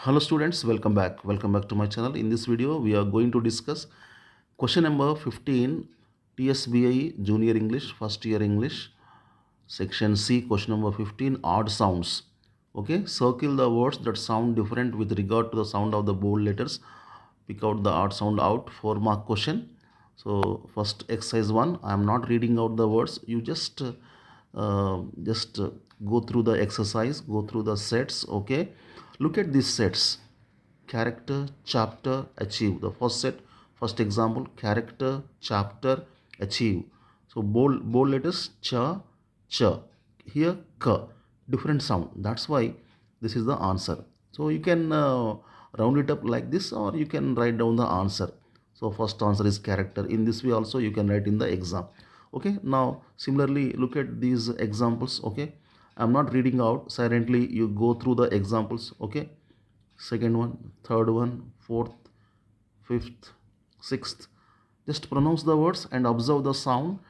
Hello students, welcome back to my channel. In this video we are going to discuss question number 15, TSBI Junior English first year English, section C, question number 15, odd sounds. Okay, circle the words that sound different with regard to the sound of the bold letters. Pick out the odd sound out. 4 mark question. So first exercise 1, I am not reading out the words. You just go through the exercise, go through the sets. Okay, look at these sets: character, chapter, achieve. The first set, first example: character, chapter, achieve. So bold letters: cha, cha. Here k, different sound. That's why this is the answer. So you can round it up like this, or you can write down the answer. So first answer is character. In this way also you can write in the exam. Okay, now similarly look at these examples. Okay, I'm not reading out. Silently you go through the examples. Okay, second one, third one, fourth, fifth, sixth. Just pronounce the words and observe the sound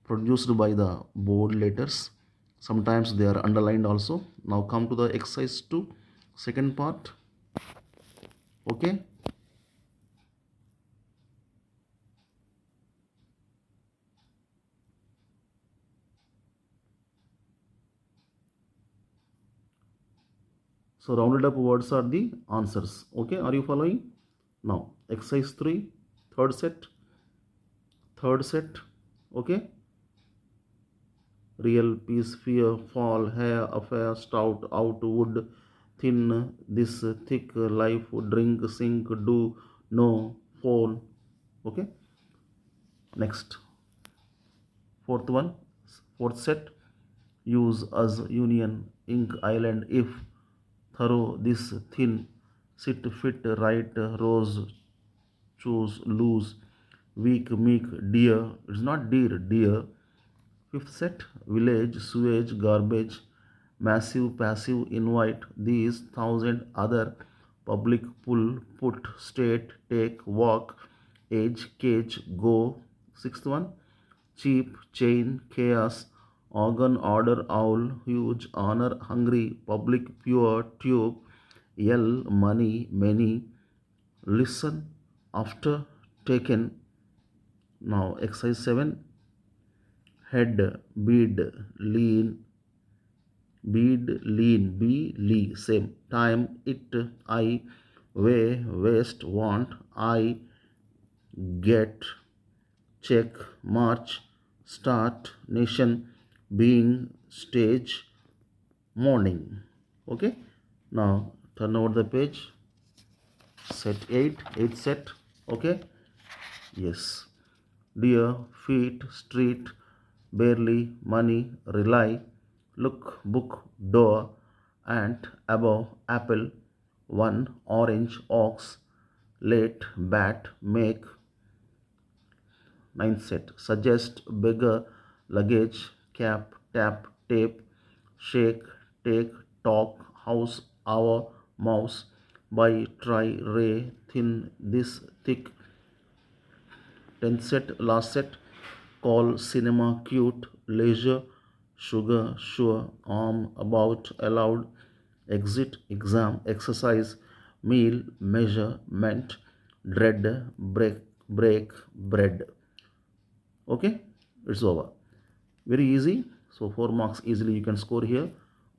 produced by the bold letters. Sometimes they are underlined also. Now come to the exercise 2, second part. Okay, so rounded up words are the answers. Okay, are you following? Now exercise 3, third set, third set. Okay, real, peace, fear, fall, hair, affair, stout, out, wood, thin, this, thick, life, drink, sink, do, no, phone. Okay, next, fourth one, fourth set, use, as, union, ink, island, if, thorough, this, thin, sit, fit, right, rose, choose, lose, weak, meek, dear. It's not dear, dear. Fifth set, village, sewage, garbage, massive, passive, invite, these, thousand, other, public, pull, put, state, take, walk, age, cage, go. Sixth one, cheap, chain, chaos, organ, order, owl, huge, honor, hungry, public, pure, tube, yell, money, many, listen, after, taken. Now exercise 7, head, bead, lean, be, lee, same. Time, it, I, way, waste, want, I, get, check, march, start, nation, being, stage, morning. Okay, now turn over the page. Set 8, 8th set. Okay, yes. Dear, feet, street, barely, money, rely, look, book, door, ant, above, apple, one, orange, ox, late, bat, make. Ninth set, suggest, beggar, luggage, cap, tap, tape, shake, take, talk, house, hour, mouse, buy, try, ray, thin, this, thick. 10th set, last set, call, cinema, cute, leisure, sugar, sure, arm, about, allowed, exit, exam, exercise, meal, measure, meant, dread, break, bread. Okay, it's over. Very easy. So 4 marks easily you can score here.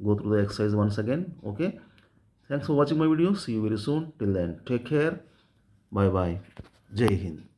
Go through the exercise once again. Okay, thanks for watching my video. See you very soon. Till then, take care. Bye bye. Jai Hind.